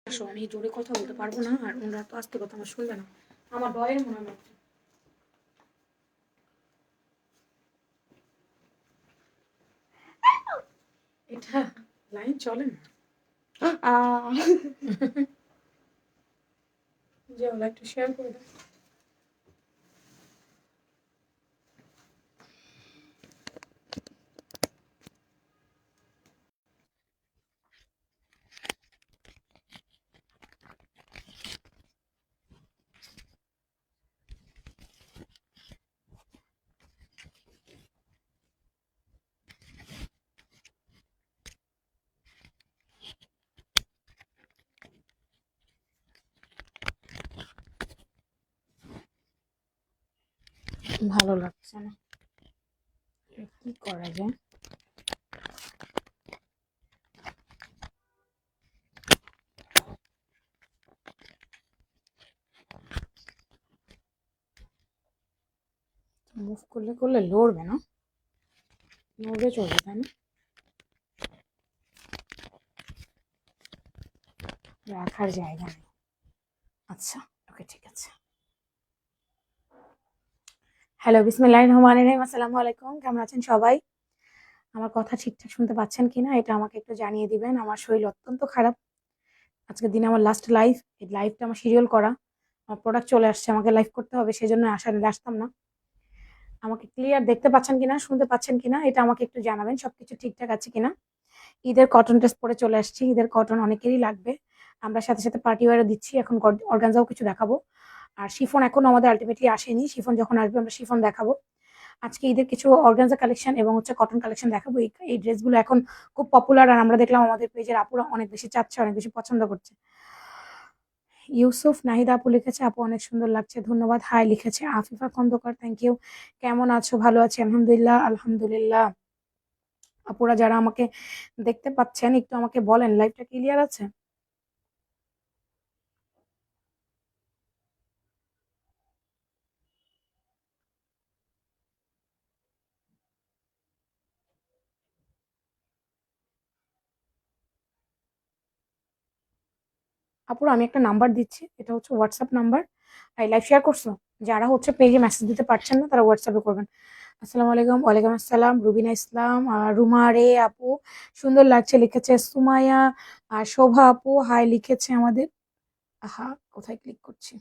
আসো, আমি জোরে কথা বলতে পারবো না, আর ওনারা তো আস্তে কথা আমার শুনবে না। আমার ডয়ের মনে হয় এটা লাইন চলে না। যে লাইকটা শেয়ার করে দাও। ভালো লাগছে না, কি করা যায়? মুভ করলে করলে লড়বে না, নড়বে চলবে, তাই না? রাখার জায়গা নেই। আচ্ছা, ওকে, ঠিক আছে। হ্যালো, বিসমিল্লাহির রহমানির রহিম। আসসালামু আলাইকুম। কেমন আছেন সবাই? আমার কথা ঠিকঠাক শুনতে পাচ্ছেন কিনা এটা আমাকে একটু জানিয়ে দিবেন। আমার শরীর অত্যন্ত খারাপ। আজকের দিনে আমার লাস্ট লাইভ, এই লাইভটা আমার শিডিউল করা। আমার প্রোডাক্ট চলে আসছে, আমাকে লাইভ করতে হবে, সেজন্য আসতাম না। আমাকে ক্লিয়ার দেখতে পাচ্ছেন কিনা, শুনতে পাচ্ছেন কিনা এটা আমাকে একটু জানাবেন। সবকিছু ঠিকঠাক আছে কিনা। ঈদের কটন ড্রেস পরে চলে আসছি। ঈদের কটন অনেকেরই লাগবে। আমরা সাথে সাথে পার্টি ওয়্যারও দিচ্ছি। এখন অর্গানজাও কিছু দেখাবো। আর শিফন এখনো আমাদের আলটিমেটলি আসেনি। শিফন যখন আসবে আমরা শিফন দেখাবো। আজকে ঈদের কিছু অর্গানজা কালেকশন এবং কটন কালেকশন দেখাবো। এই ড্রেসগুলো এখন খুব পপুলার, আর আমরা দেখলাম আমাদের পেজের আপুরা অনেক বেশি চাচ্ছে, অনেক বেশি পছন্দ করছে। ইউসুফ নাহিদা আপু লিখেছে, আপু অনেক সুন্দর লাগছে, ধন্যবাদ। হাই লিখেছে আফিফা খন্দকার, থ্যাংক ইউ। কেমন আছো? ভালো আছি আলহামদুলিল্লাহ। আলহামদুলিল্লাহ। আপুরা যারা আমাকে দেখতে পাচ্ছেন একটু আমাকে বলেন লাইভটা ক্লিয়ার আছে? আপুরা আমি একটা নাম্বার দিচ্ছি, এটা হচ্ছে হোয়াটসঅ্যাপ নাম্বার। এই লাইভ শেয়ার করছো, যারা হচ্ছে পেজে মেসেজ দিতে পারছেন না তারা হোয়াটসঅ্যাপে করবেন। আসসালামু আলাইকুম। ওয়ালাইকুম আসসালাম। রুবিনা ইসলাম, রুমা রে আপু সুন্দর লাগছে লিখেছে। সুমাইয়া আর শোভা আপু হাই লিখেছে আমাদের। আহা, কোথায় ক্লিক করছি?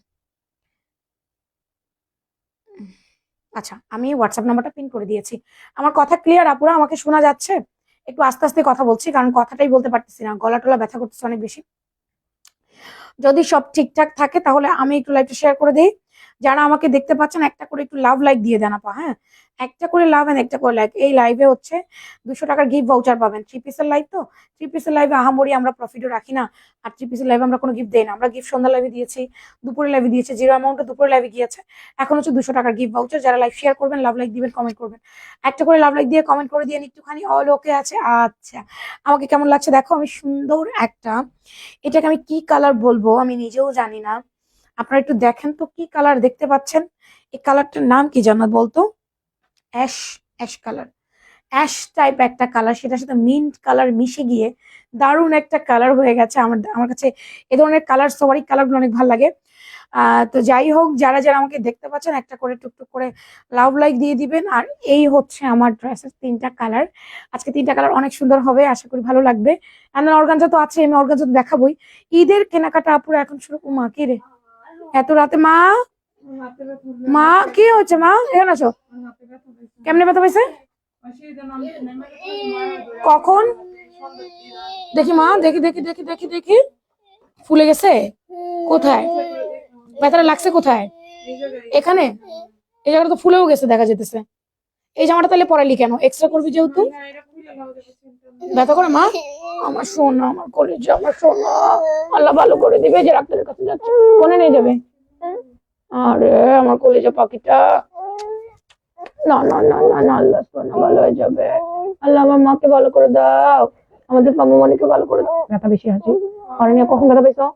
আচ্ছা, আমি হোয়াটসঅ্যাপ নাম্বারটা পিন করে দিয়েছি। আমার কথা ক্লিয়ার আপুরা? আমাকে শোনা যাচ্ছে? একটু আস্তে আস্তে কথা বলছি কারণ কথাটাই বলতে পারতেছি না, গলা টলা ব্যথা করতেছে অনেক বেশি। যদি সব ঠিকঠাক থাকে তাহলে আমি একটু লাইভটা শেয়ার করে দিই। যারা আমাকে দেখতে পাচ্ছেন একটা করে একটু লাভ লাইক দিয়ে দেন আপা। হ্যাঁ, একটা করে লাভ এন্ড একটা করে লাইক। এই লাইভে হচ্ছে 200 টাকার গিফট ভাউচার পাবেন। 3 পিসের লাইভ তো, 3 পিসের লাইভে আহামরি আমরা প্রফিটও রাখি না। আর 3 পিসের লাইভে আমরা কোনো গিফট দেই না। আমরা গিফট সন্ধ্যা লাইভে দিয়েছি, দুপুরে লাইভে দিয়েছি, জিরো অ্যামাউন্টে দুপুরে লাইভে গিয়েছে। এখন হচ্ছে 200 টাকার গিফট ভাউচার। যারা লাইভ শেয়ার করবেন, লাভ লাইক দিবেন, কমেন্ট করবেন। একটা করে লাভ লাইক দিয়ে কমেন্ট করে দিয়ে একটুখানি অল ওকে আছে। আচ্ছা, আমাকে কেমন লাগছে দেখো। আমি সুন্দর একটা, এটাকে আমি কি কালার বলবো আমি নিজেও জানি না। আপনারা একটু দেখেন তো কি কালার দেখতে পাচ্ছেন। এই কালারটার নাম কি জানো বলতো? Ash, ash colour, ash type একটা কালার, সেটার সাথে মিন্ট কালার মিশে গিয়ে দারুণ একটা কালার হয়ে গেছে। আমার আমার কাছে এ ধরনের কালার, সবারই কালারগুলো অনেক ভালো লাগে। তো যাই হোক, যারা যারা আমাকে দেখতে পাচ্ছেন একটা করে টুকটুক করে লাভ লাইক দিয়ে দিবেন। আর এই হচ্ছে আমার ড্রেসের 3টা কালার। আজকে 3টা কালার অনেক সুন্দর হবে, আশা করি ভালো লাগবে। অর্গানজা তো আছে, আমি অর্গানজা তো দেখাবোই। ঈদের কেনাকাটা আপুরা এখন শুরু। মা কি রে এত রাতে? মা, মা কি হচ্ছে? মা এখানে আসো। কেমনে ব্যথা পাইছে? কখন? দেখি মা, দেখি দেখি দেখি দেখি দেখি। ফুলে গেছে কোথায়? ব্যথাটা লাগছে কোথায়? এখানে? এই জায়গাটা তো ফুলেও গেছে দেখা যেতেছে। এই জামাটা তাহলে পরাইলি কেন? এক্সট্রা করবি যেহেতু। ব্যথা করে মা? আমার সোনা, আমার কলেজে, আমার সোনা। আল্লাহ ভালো করে দিবে। যে ডাক্তারের কাছে যাচ্ছে, কোনে নিয়ে যাবে? আরে আমার কলেজে পাখিটা। না না না না না, আল্লাহ সোনা ভালো হয়ে যাবে। আল্লাহ আমার মাকে ভালো করে দাও, আমাদের পাম্মুমণিকে ভালো করে দাও। ব্যথা বেশি আছে আর নিয়ে কখন ব্যথা পেয়েছো?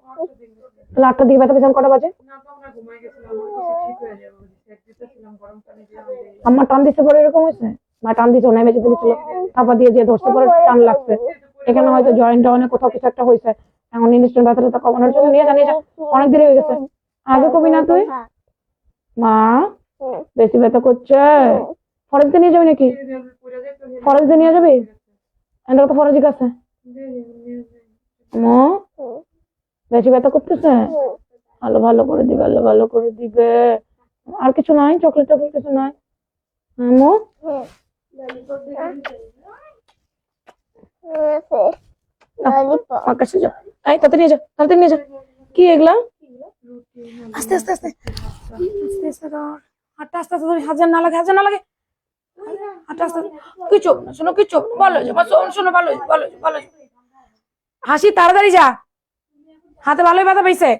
তাহলে 8টার দিকে ব্যথা পেয়েছেন, কটা বাজে? আমার টান দিতে পরে এরকম হয়েছে? মা টান দিছে, ওনাই বেঁচে দিয়েছিল, থাপা দিয়ে দিয়ে ধরতে পরে টান লাগছে। এখানে হয়তো জয়েন্ট টয়েন্টে কোথাও কিছু একটা হয়েছে। এখন ইনস্ট্যান্ট ব্যথাটা কমানোর জন্য নিয়ে যা অনেক দেরি হয়ে গেছে। আগে কবি না তুই? মা বেশি ব্যথা করছে, ফরেজকে নিয়ে যাবি নাকি? ফরেজকে নিয়ে যাবি? এখানে তো ফরেজিক আছে। মা বেশি ব্যথা করতেছে? ভালো ভালো করে দিবে, ভালো করে দিবে। আর কিছু নাই? চকলেট টকলেট কিছু নাই? মো আমার কাছে যাও, এই তাড়াতাড়ি নিয়ে যা, তাড়াতাড়ি নিয়ে যা। কি এগুলা? আস্তে আস্তে আস্তে আস্তে আস্তে ধর, হাতটা আস্তে আস্তে ধর, হাজার না লাগে, হাজার না লাগে, হাতটা আস্তে। কিছু হবে না, শোনো কিছু হবে না, ভালো হয়েছে মা, শোনো ভালো হয়েছে, ভালো হয়েছে, ভালো হয়েছে। হাসি তাড়াতাড়ি যা, হাতে ভালোই ব্যথা পাইছে।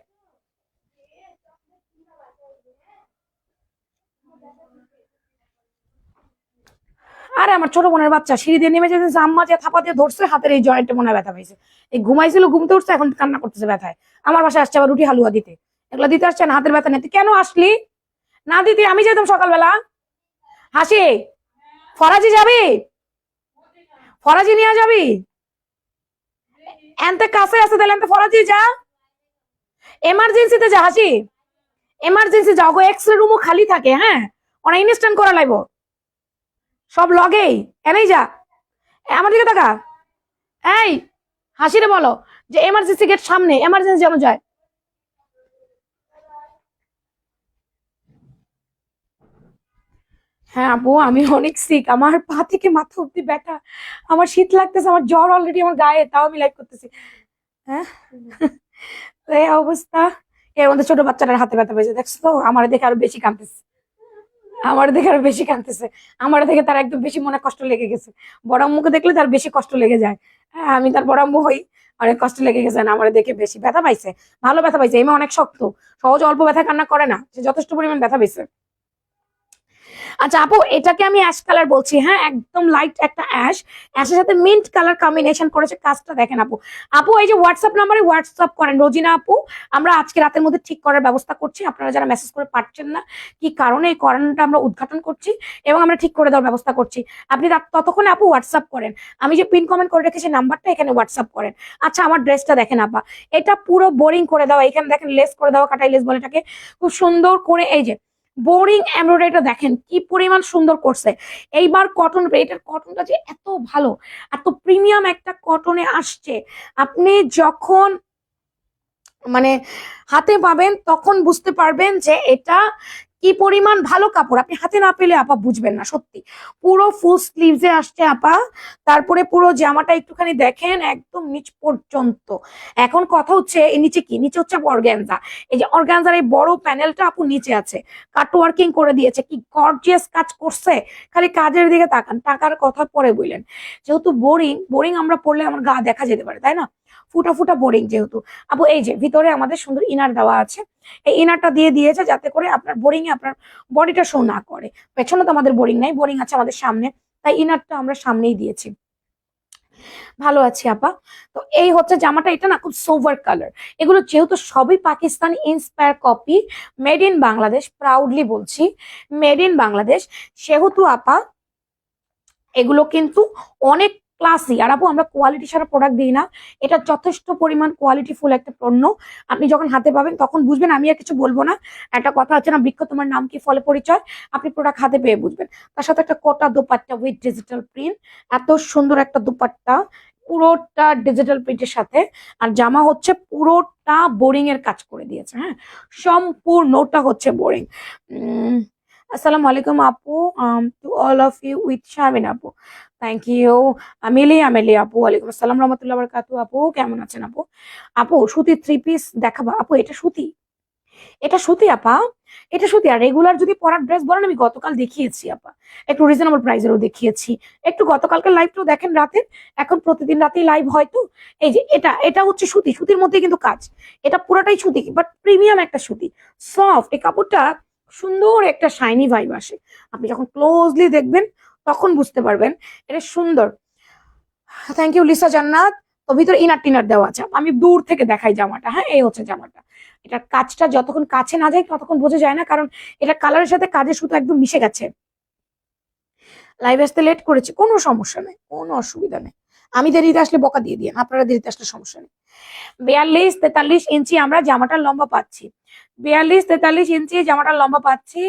আরে আমার ছোট বোনের বাচ্চা সিঁড়ি দিয়ে নেমে যেতেছে, আম্মা যে থাপা দিয়ে ধরছে, হাতের এই জয়েন্টে মনে হয় ব্যথা পাইছে। এই ঘুমাইছিল, ঘুমতে উঠছে, এখন কান্না করতেছে ব্যথায়। আমার বাসায় আসছে আবার রুটি হালুয়া দিতে, এগুলা দিতে আসছে না, হাতের ব্যথা নেই। কেন আসলি? না দিতে আমি যেতাম সকালবেলা। হাসি ফরাজি যাবি? ফরাজি নিয়ে যাবি? এনতে কাছে আছে তাহলে এনতে ফরাজি যা, এমার্জেন্সিতে যা। হাসি এমার্জেন্সি যাও গো, এক্সরে রুমও খালি থাকে। হ্যাঁ ওরা ইনস্ট্যান্ট করা লাগবো সব লগেই, এনেই যা। আমার দিকে তাকা। এই হাসিরে বলো যে এমার্জেন্সি গেট সামনে, এমার্জেন্সি যেন যায়। হ্যাঁ আপু আমি অনেক সিক, আমার পা থেকে মাথা অব্দি ব্যথা, আমার শীত লাগতেছে, আমার জ্বর অলরেডি আমার গায়ে, তাও আমি লাইক করতেছি। হ্যাঁ তো এই অবস্থা। এর মধ্যে ছোট বাচ্চাটার হাতে ব্যথা পেয়েছে, দেখছো তো? আমার দেখে আরো বেশি কাঁদতেছে, আমার দেখে আরো বেশি কাঁদতেছে। আমার দেখে তার একদম বেশি মনে কষ্ট লেগে গেছে। বড় আম্মুকে দেখলে তার বেশি কষ্ট লেগে যায়। হ্যাঁ আমি তার বড় আম্মু হই, অনেক কষ্ট লেগে গেছে না, আমার দেখে বেশি ব্যথা পাইছে। ভালো ব্যথা পাইছে, এমনি অনেক শক্ত, সহজ অল্প ব্যথা কান্না করে না, সে যথেষ্ট পরিমাণ ব্যথা পাইছে। আচ্ছা আপু এটাকে আমি অ্যাশ কালার বলছি, হ্যাঁ একদম লাইট একটা অ্যাশ, অ্যাশের সাথে মিন্ট কালার কম্বিনেশন করেছে, কাজটা দেখেন আপু। আপু এই যে হোয়াটসঅ্যাপ নাম্বারে হোয়াটসঅ্যাপ করেন রোজিনা আপু, আমরা আজকে রাতের মধ্যে ঠিক করার ব্যবস্থা করছি। আপনারা যারা মেসেজ করে পাচ্ছেন না কি কারণে, এই কারণটা আমরা উদ্ঘাটন করছি এবং আমরা ঠিক করে দেওয়ার ব্যবস্থা করছি। আপনি ততক্ষণে আপু হোয়াটসঅ্যাপ করেন, আমি যে পিন কমেন্ট করে রেখেছি নাম্বারটা, এখানে হোয়াটসঅ্যাপ করেন। আচ্ছা আমার ড্রেসটা দেখেন আপা, এটা পুরো বোরিং করে দেওয়া, এখানে দেখেন লেস করে দেওয়া, কাটাই লেস বলে এটাকে, খুব সুন্দর করে। এই যে বোরিং এমব্রয়ডারিটা দেখেন কি পরিমাণ সুন্দর করছে। এইবার কটন, এটার কটনটা যে এত ভালো, এত প্রিমিয়াম একটা কটনে আসছে, আপনি যখন মানে হাতে পাবেন তখন বুঝতে পারবেন যে এটা কি পরিমাণ ভালো কাপড়। আপনি হাতে না পেলে আপা বুঝবেন না সত্যি। পুরো ফুল স্লিভসে আসছে আপা, তারপরে পুরো জামাটা একটুখানি দেখেন একদম নিচ পর্যন্ত। এখন কথা হচ্ছে এই নিচে কি, নিচে হচ্ছে অর্গানজা। এই যে অর্গানজার এই বড় প্যানেলটা আপু নিচে আছে, কাট ওয়ার্কিং করে দিয়েছে, কি গর্জিয়াস কাজ করছে। খালি কাজের দিকে তাকান, টাকার কথা পরে বললেন। যেহেতু বোরিং, বোরিং আমরা পড়লে আমার গা দেখা যেতে পারে তাই না, ফুটা ফুটা বোরিং যেহেতু। আপু এই যে ভিতরে আমাদের সুন্দর ইনার দেওয়া আছে, এই ইনারটা দিয়ে দিয়েছে যাতে করে আপনার বোরিং এ আপনার বডিটা শো না করে। পেছনে তো আমাদের বোরিং নাই, বোরিং আছে আমাদের সামনে, তাই ইনারটা আমরা সামনেই দিয়েছি। ভালো আছি আপা। তো এই হচ্ছে জামাটা, এটা না খুব সোভার কালার। এগুলো যেহেতু সবই Pakistani inspire copy, made in Bangladesh, proudly বলছি মেড ইন বাংলাদেশ, সেহেতু আপা এগুলো কিন্তু অনেক ক্লাসি। আর আপু আমরা কোয়ালিটি ছাড়া প্রোডাক্ট দিই না, এটা যথেষ্ট পরিমাণ কোয়ালিটি ফুল একটা পণ্য। আপনি যখন হাতে পাবেন তখন বুঝবেন, আমি আর কিছু বলবো না। একটা কথা আছে না, বৃক্ষ তোমার নাম কি ফলে পরিচয়, আপনি প্রোডাক্ট হাতে পেয়ে বুঝবেন। তার সাথে একটা কোটা দোপাট্টা উইথ ডিজিটাল প্রিন্ট, এত সুন্দর একটা দোপাট্টা, পুরোটা ডিজিটাল প্রিন্টের সাথে। আর জামা হচ্ছে পুরোটা বোরিং এর কাজ করে দিয়েছে, হ্যাঁ সম্পূর্ণটা হচ্ছে বোরিং। আসসালামু আলাইকুম আপু, to all of you with Sharmin আপু, থ্যাংক ইউ। আমেলি আপু, ওয়ালাইকুম আসসালাম রহমতুল্লাহ বারাকাতু। আপু কেমন আছেন আপু? আপু সুতি থ্রি পিস দেখাবা আপু? এটা সুতি, এটা সুতি আপা, এটা সুতি। আর রেগুলার যদি পরার ড্রেস বলেন, আমি গতকাল দেখিয়েছি আপা, একটু রিজনেবল প্রাইসেরও দেখিয়েছি। একটু গতকালকে লাইভটাও দেখেন রাতের, এখন প্রতিদিন রাতেই লাইভ হয়তো। এই যে এটা, এটা হচ্ছে সুতি, সুতির মধ্যে কিন্তু কাজ, এটা পুরোটাই সুতি বাট প্রিমিয়াম একটা সুতি, সফট। এই কাপড়টা সুন্দর একটা শাইনি ভাইব আসে, আপনি যখন ক্লোজলি দেখবেন তখন বুঝতে পারবেন এটা সুন্দর। থ্যাংক ইউ লিসা জান্নাত। তো ভিতরে ইনার টিনার দেওয়া আছে, আমি দূর থেকে দেখাই জামাটা। হ্যাঁ এই হচ্ছে জামাটা, এটার কাজটা যতক্ষণ কাছে না যায় ততক্ষণ বোঝা যায় না, কারণ এটা কালারের সাথে কাজের সুতো একদম মিশে গেছে। লাইভ আসতে লেট করেছি, কোনো সমস্যা নেই, কোনো অসুবিধা নেই। আমি দেরিতে আসলে বকা দিয়ে দিন, আপনারা দেরিতে আসলে সমস্যা নেই। 42-43 ইঞ্চি আমরা জামাটার লম্বা পাচ্ছি। 42-43 ইঞ্চি জামাটার লম্বা পাচ্ছি।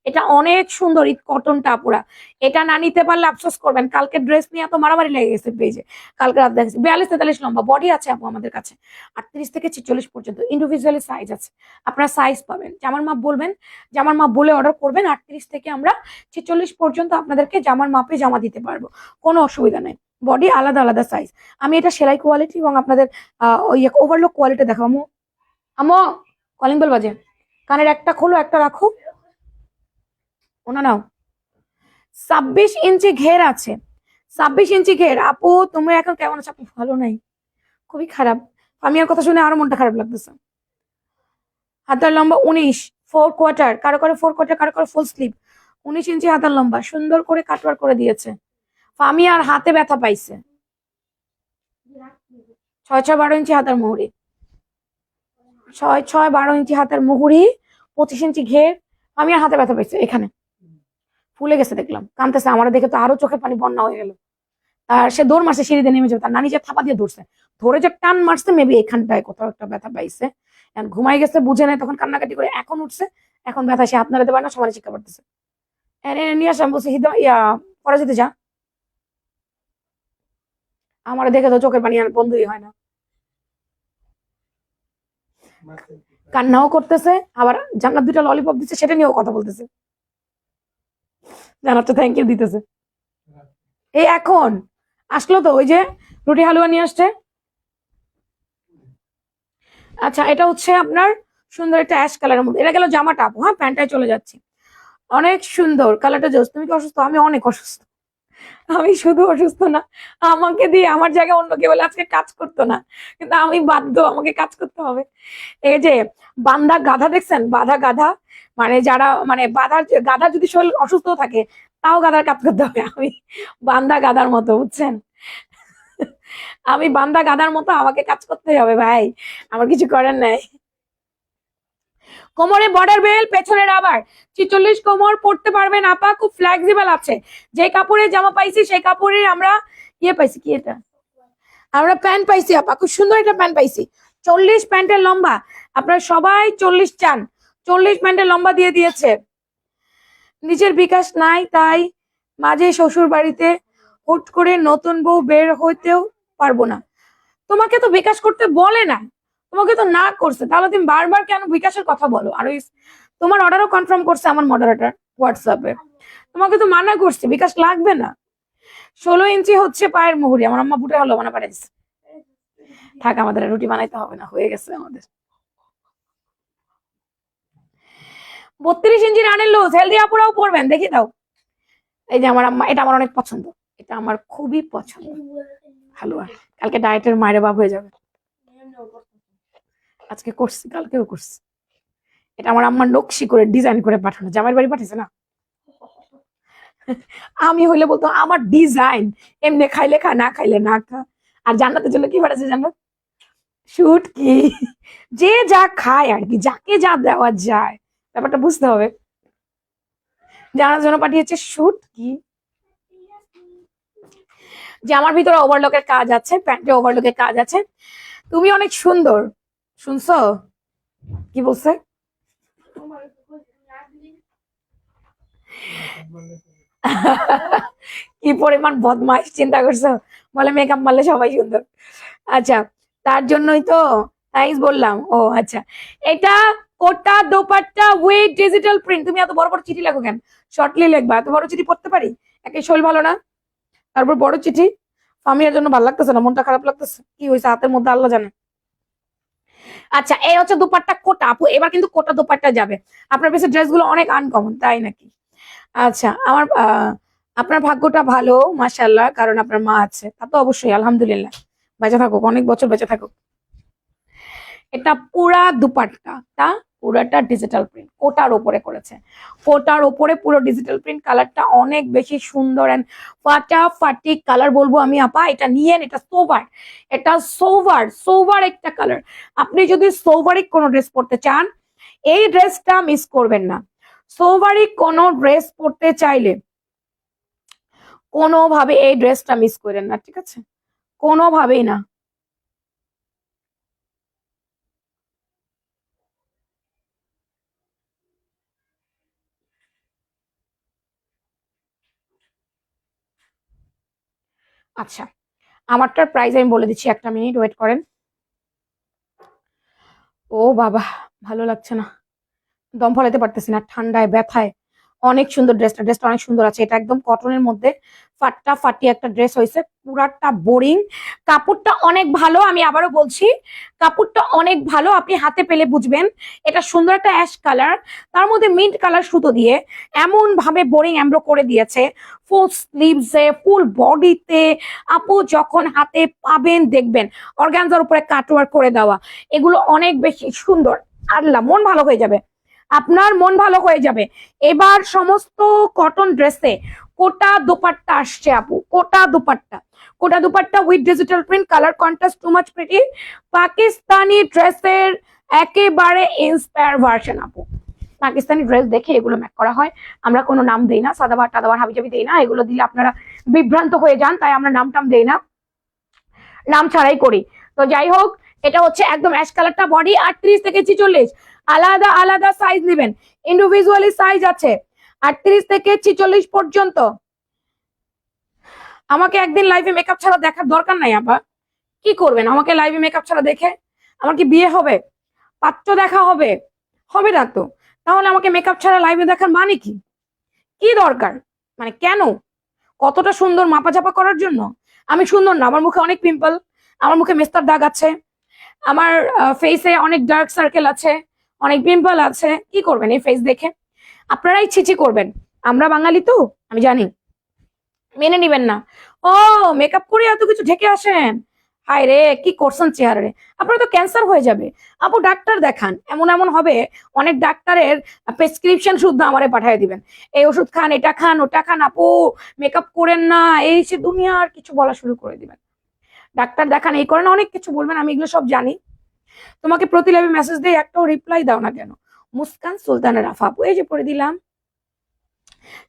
এটা অনেক সুন্দর ঈদ কটনটা আপুরা। এটা না নিতে পারলে আফসোস করবেন। কালকে ড্রেস নিয়ে এত মারামারি লেগে গেছে পেজে। কালকে রাত দেখেছি 42-43 লম্বা বডি আছে আপু আমাদের কাছে। 38 থেকে 46 পর্যন্ত ইন্ডিভিজুয়ালি সাইজ আছে। আপনারা সাইজ পাবেন, জামার মাপ বলবেন, জামার মাপ বলে অর্ডার করবেন। 38 থেকে আমরা 46 পর্যন্ত আপনাদেরকে জামার মাপে জামা দিতে পারবো, কোনো অসুবিধা নেই। বডি আলাদা আলাদা সাইজ। আমি এটা সেলাই কোয়ালিটি এবং আপনাদের ওই ওভারলক কোয়ালিটি দেখাবো। আমো আমো কলিং বেল বাজে, কানের একটা খোলো একটা রাখো। ওনা নাও। 26 ইঞ্চি ঘের আছে, 26 ইঞ্চি ঘের। আপু তুমি এখন কেমন আছো? আপু ভালো নাই, খুবই খারাপ। আমি আর কথা শুনে আরো মনটা খারাপ লাগতেছে। হাতার লম্বা 19, 4/4, কারো কারো 4/4, কারো কারো ফুল স্লিভ। 19 ইঞ্চি হাতার লম্বা, সুন্দর করে কাটওয়ার করে দিয়েছে। আমি আর হাতে ব্যথা পাইছে। 6/6-12 ইঞ্চি হাতার মুহুরি, 6/6-12 ইঞ্চি হাতার মুহুরি, 25 ইঞ্চি ঘের। আমি আর হাতে ব্যথা পাইছে, এখানে ফুলে গেছে দেখলাম, কানতেছে। আমার দেখে তো আরো চোখের পানি বন্যা হয়ে গেল। আর সে দৌড় মারছে, সিঁড়িতে নেমে যাবে, তার নানি যে থাপা দিয়ে ধরছে, ধরে যে টান মারছে, মেবি এখানটায় কোথাও একটা ব্যথা পাইছে। ঘুমাই গেছে, বুঝে নেই, তখন কান্নাকাটি করে এখন উঠছে। এখন ব্যথা সে আপনারা দেবে না, সমানে শিক্ষা পড়তেছে। নিয়ে আসলাম, বলছে ইয়া পরে যেতে যা। আমার দেখে তো চোখের পানি আর বন্ধই হয় না, কান্নাও করতেছে, আবার জান্নাত 2টা ললিপপ দিচ্ছে, সেটা নিয়েও কথা বলতেছে। জান্নাত তো থ্যাংক ইউ দিতেছে। এই এখন আসলো তো, ওই যে রুটি হালুয়া নিয়ে আসছে। আচ্ছা, এটা হচ্ছে আপনার সুন্দর একটা অ্যাশ কালারের মধ্যে। এটা গেল জামাটা আপু। হ্যাঁ, প্যান্টটায় চলে যাচ্ছি। অনেক সুন্দর কালারটা জোস। তুমি কি অসুস্থ? আমি অনেক অসুস্থ। আমি শুধু অসুস্থ না, আমাকে দিয়ে আমার জায়গায় অন্য কেউ বলে আজকে কাজ করতো না, কিন্তু আমি বাধ্য, আমাকে কাজ করতে হবে। এই যে বান্ধা গাধা দেখছেন, বাধা গাধা, মানে যারা মানে বাধার গাধা যদি শরীর অসুস্থ থাকে তাও গাধার কাজ করতে হবে। আমি বান্ধা গাধার মতো, বুঝছেন? আমি বান্ধা গাধার মতো, আমাকে কাজ করতে হবে ভাই, আমার কিছু করার নাই। কোমরে বর্ডার বেল, পেছনে রাবার। 46 কোমর পড়তে পারবেন আপা, খুব ফ্লেক্সিবল আছে। যে কাপড়ে জামা পাইছি সেই কাপড়ে আমরা ইয়ে পাইছি, কি এটা, আমরা প্যান্ট পাইছি আপা, খুব সুন্দর একটা প্যান্ট পাইছি। 40 প্যান্টের লম্বা, আপনারা সবাই 40 চান, 40 প্যান্টের লম্বা দিয়ে দিয়েছে। নিজের বিকাশ নাই, তাই মাঝে শ্বশুর বাড়িতে হুট করে নতুন বউ বের হইতেও পারবো না। তোমাকে তো বিকাশ করতে বলে না, তোমাকে তো না করছে, তাহলে তুমি বারবার কেন বিকাশের কথা বলো? আর তোমার অর্ডারও কনফার্ম করছে আমার মডারেটর হোয়াটসঅ্যাপে, তোমাকে তো মানা করছে, বিকাশ লাগবে না। 16 ইঞ্চি হচ্ছে পায়ের মুহুরি। আমার আম্মা বুটের হালুয়া বানা পাঠাইছে। থাক, আমাদের রুটি বানাইতে হবে না, হয়ে গেছে আমাদের। 32 ইঞ্চি রানের লুজ, হেলদি আপুরাও পরবেন, দেখি দাও। এই যে আমার আম্মা, এটা আমার অনেক পছন্দ, এটা আমার খুবই পছন্দ হালুয়া। কালকে ডায়েটের মায়ের বাপ হয়ে যাবে। আজকে করছি, কালকেও করছি। এটা আমার আম্মা নকশি করে ডিজাইন করে পাঠানো, জামাইয়ের বাড়ি পাঠিয়েছে না। আমি হইলে বলতো আমার ডিজাইন, এমনি খাইলে খা, না খাইলে না খা। আর জান্নাতের জন্য কি পাঠাচ্ছে জান্নাত? শুট কি, যে যা খায় আর কি, যাকে যা দেওয়া যায়, ব্যাপারটা বুঝতে হবে। জানার জন্য পাঠিয়েছে শুট কি, যে আমার ভিতরে ওভারলকের কাজ আছে, প্যান্টে ওভারলকের কাজ আছে। তুমি অনেক সুন্দর, শুনছো কি বলছে? কি পরিমাণ বদমাইশ, চিন্তা করছো? বলে মেকআপ মারলে সবাই সুন্দর। আচ্ছা, তার জন্যই তো থ্যাঙ্কস বললাম। ও আচ্ছা, এটা কোটা দোপাট্টা উইথ ডিজিটাল প্রিন্ট। তুমি এত বড় বড় চিঠি লেখো কেন? শর্টলি লিখবা। এত বড় চিঠি পড়তে পারি? একে শরীর ভালো না, তারপর বড় চিঠি। ফামিয়ার জন্য ভালো লাগতেছে না, মনটা খারাপ লাগতেছে। কি হয়েছে হাতের মধ্যে আল্লাহ জানে। আচ্ছা, এই হচ্ছে দুপাট্টা কোটা আপু। এবার কিন্তু কোটা দুপাট্টা যাবে। আপনার কাছে ড্রেসগুলো অনেক আনকমন, তাই নাকি? আচ্ছা, আমার আপনার ভাগ্যটা ভালো মাশাআল্লাহ, কারণ আপনার মা আছে। তা তো অবশ্যই, আলহামদুলিল্লাহ। বেঁচে থাকুক, অনেক বছর বেঁচে থাকুক। এটা পুরা দুপাট্টাটা পুরাটা ডিজিটাল প্রিন্ট, কোটার ওপরে করেছে। কোটার ওপরে পুরো ডিজিটাল প্রিন্ট, কালারটা অনেক বেশি সুন্দর এন্ড ফাটাফাটি কালার বলবো আমি আপা। এটা নিয়েন, এটা সোভার, এটা সোভার, সোভার একটা কালার। আপনি যদি সোভারিক কোনো ড্রেস পরতে চান, এই ড্রেসটা মিস করবেন না। সোভারিক কোনো ড্রেস পরতে চাইলে কোনোভাবে এই ড্রেসটা মিস করেন না, ঠিক আছে? কোনোভাবেই না। আচ্ছা, আমারটার প্রাইস আমি বলে দিচ্ছি, একটা মিনিট ওয়েট করেন। ও বাবা, ভালো লাগছে না, দম ফলাতে পারতেছি না, ঠান্ডায় ব্যথায়। অনেক সুন্দর ড্রেসটা, ড্রেসটা অনেক সুন্দর আছে। এটা একদম কটনের মধ্যে ফাটাফাটি একটা ড্রেস হয়েছে, পুরাটা বোরিং। কাপড়টা অনেক ভালো, আমি আবারও বলছি কাপড়টা অনেক ভালো, আপনি হাতে পেলে বুঝবেন। এটা সুন্দর একটা অ্যাশ কালার, তার মধ্যে মিন্ট কালার সুতো দিয়ে এমন ভাবে বোরিং এমব্রো করে দিয়েছে, ফুল স্লিভসে ফুল বডিতে। আপু যখন হাতে পাবেন দেখবেন অর্গানজার উপরে কাটওয়ার্ক করে দেওয়া, এগুলো অনেক বেশি সুন্দর। আল্লাহ, মন ভালো হয়ে যাবে, আপনার মন ভালো হয়ে যাবে। এবার সমস্ত কটন ড্রেসে কোটা দোপাট্টা আসছে আপু, Kota dupatta, Kota dupatta with digital print, colour contrast too much pretty, Pakistani ড্রেসের একেবারে ইন্সপায়ার ভার্সন আপু। পাকিস্তানি ড্রেস দেখে এগুলো ম্যাক করা হয়, আমরা কোনো নাম দেই না, সাদাবার টাদাবার হাবিজাবি দেই না, এগুলো দিলে আপনারা বিভ্রান্ত হয়ে যান, তাই আমরা নাম টাম দেই না, নাম ছাড়াই করি। তো যাই হোক, এটা হচ্ছে একদম অ্যাশ কালারটা, বডি 38 থেকে 46, আলাদা আলাদা সাইজ নেবেন, ইন্ডিভিজুয়ালি সাইজ আছে 38 থেকে 46 পর্যন্ত। আমাকে একদিন লাইভে মেকআপ ছাড়া দেখার দরকার নাই আপা, কি করবেন আমাকে লাইভে মেকআপ ছাড়া দেখে? আমার কি বিয়ে হবে, পাত্র দেখা হবে? হবে না তো, তাহলে আমাকে মেকআপ ছাড়া লাইভে দেখার মানে কি? কি দরকার, মানে কেন? কতটা সুন্দর মাপা চাপা করার জন্য? আমি সুন্দর না, আমার মুখে অনেক পিম্পল, আমার মুখে মেস্তার দাগ আছে, আমার ফেসে অনেক ডার্ক সার্কেল আছে, অনেক পিম্পল আছে, কি করবেন এই ফেস দেখে? আপনারাই ছিচি করবেন, আমরা বাঙালি তো আমি জানি, মেনে নিবেন না। ও, মেকআপ করে এত কিছু ঢেকে আসেন, হায় রে কি করছেন চেহারে, আপনার তো ক্যান্সার হয়ে যাবে। আপু ডাক্তার দেখান, এমন এমন হবে অনেক ডাক্তারের প্রেসক্রিপশন শুদ্ধ আমারে পাঠিয়ে দিবেন, এই ওষুধ খান, এটা খান, ওটা খান, আপু মেকআপ করেন না, এই সে দুনিয়ার কিছু বলা শুরু করে দিবেন। ডাক্তার দেখান, এই করেন, অনেক কিছু বলবেন, আমি এগুলো সব জানি। তোমাকে প্রতি লাইভে মেসেজ দিয়ে একটাও রিপ্লাই দাও না কেন? মুস্কান সুলতানের আফা আপু, এই যে পড়ে দিলাম।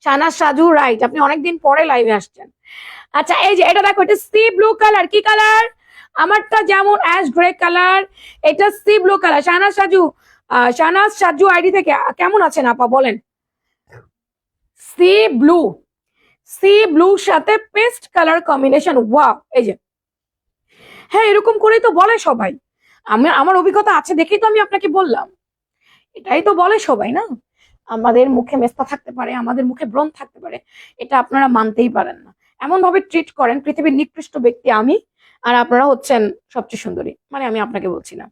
শাহনাজ সাজু, রাইট, আপনি অনেকদিন পরে লাইভে আসছেন। আচ্ছা, এই যে এটা দেখো, এটা সি ব্লু কালার, কি কালার? আমারটা যেমন অ্যাশ গ্রে কালার, এটা C blue colour. Shahnaz Saju, Shahnaz Saju ID থেকে কেমন আছেন আপা বলেন? সি ব্লু, সি ব্লুর সাথে পেস্ট কালার কম্বিনেশন, ওয়াও। এই যে, হ্যাঁ এরকম করেই তো বলে সবাই, আমি আমার অভিজ্ঞতা আছে দেখেই তো আমি আপনাকে বললাম, এটাই তো বলে সবাই না। আমাদের মুখে মেস্তা থাকতে পারে, আমাদের মুখে ব্রণ থাকতে পারে, এটা আপনারা মানতেই পারেন না। এমন ভাবে ট্রিট করেন, পৃথিবীর নিকৃষ্ট ব্যক্তি আমি, আর আপনারা হচ্ছেন সবচেয়ে সুন্দরী, মানে আমি আপনাকে বলছি না।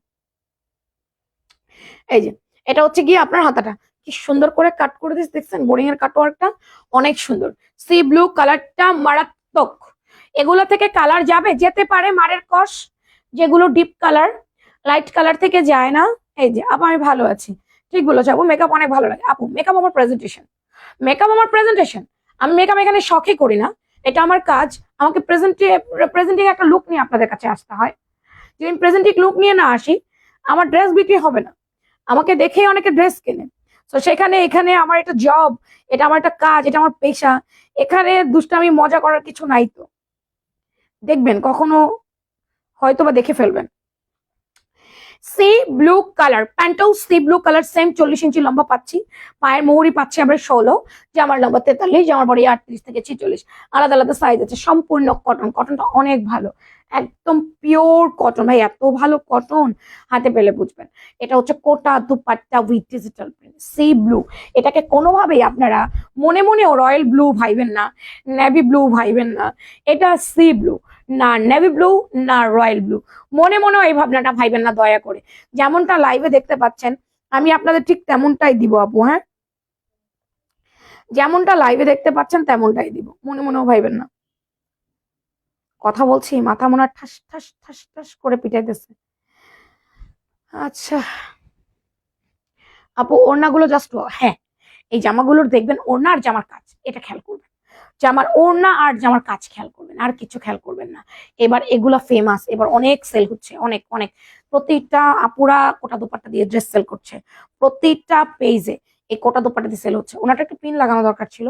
এই যে, এটা হচ্ছে গিয়ে আপনার হাতাটা কি সুন্দর করে কাট করে দিয়েছে, দেখছেন বোরিং এর কাটওয়ার্কটা অনেক সুন্দর। সি ব্লু কালারটা মারাত্মক, এগুলো থেকে কালার যাবে, যেতে পারে মারের কষ, যেগুলো ডিপ কালার লাইট কালার থেকে যায় না। এই যে আপু আমি ভালো আছি, ঠিক বলেছো আপু, মেকআপ অনেক ভালো লাগে আপু, মেকআপ আমার প্রেজেন্টেশন, মেকআপ আমার প্রেজেন্টেশন। আমি মেকআপ এখানে শখে করি না, এটা আমার কাজ। আমাকে প্রেজেন্টিং একটা লুক নিয়ে আপনাদের কাছে আসতে হয়, যদি আমি প্রেজেন্টিং লুক নিয়ে না আসি আমার ড্রেস বিক্রি হবে না, আমাকে দেখেই অনেকে ড্রেস কেনে। তো সেখানে এখানে আমার একটা জব, এটা আমার একটা কাজ, এটা আমার পেশা, এখানে দুষ্টামি মজা করার কিছু নাই। তো দেখবেন কখনো হয়তো বা দেখে ফেলবেন। সি ব্লু কালার, প্যান্টাও sea blue colour, same 40 inch লম্বা পাচ্ছি, পায়ের মোহরি পাচ্ছি আমরা 16, জামার লম্বা 43, জামার বড়ি 38 থেকে 46, আলাদা আলাদা সাইজ আছে, সম্পূর্ণ কটন, কটনটা অনেক ভালো, একদম পিওর কটন ভাই, এত ভালো কটন হাতে পেলে বুঝবেন। এটা হচ্ছে Kota dupatta with digital print, sea blue. এটাকে কোনোভাবেই আপনারা মনে মনেও রয়্যাল ব্লু ভাইবেন না, নেভি ব্লু ভাইবেন না, এটা সি ব্লু, না নেভি ব্লু না রয়্যাল ব্লু, মনে মনেও এই ভাবনাটা ভাইবেন না দয়া করে। যেমনটা লাইভে দেখতে পাচ্ছেন আমি আপনাদের ঠিক তেমনটাই দিব আপু, হ্যাঁ যেমনটা লাইভে দেখতে পাচ্ছেন তেমনটাই দিব, মনে মনেও ভাইবেন না। কথা বলছি মাথা মনে হয় ঠাস ঠাস ঠাস ঠাস করে পিটাইতেছে। আচ্ছা আপু, ওড়নাগুলো জাস্ট, হ্যাঁ এই জামাগুলোর দেখবেন ওড়না আর জামার কাজ, এটা খেয়াল করবেন, জামার ওড়না আর জামার কাজ খেয়াল করবেন, আর কিছু খেয়াল করবেন না। এবার এগুলা ফেমাস, এবার অনেক সেল হচ্ছে, অনেক অনেক, প্রতিটা আপুরা কোটা দোপাট্টা দিয়ে ড্রেস সেল করছে, প্রতিটা পেজে এই কোটা দোপাট্টা দিয়ে সেল হচ্ছে। ওনাটা একটা পিন লাগানো দরকার ছিল,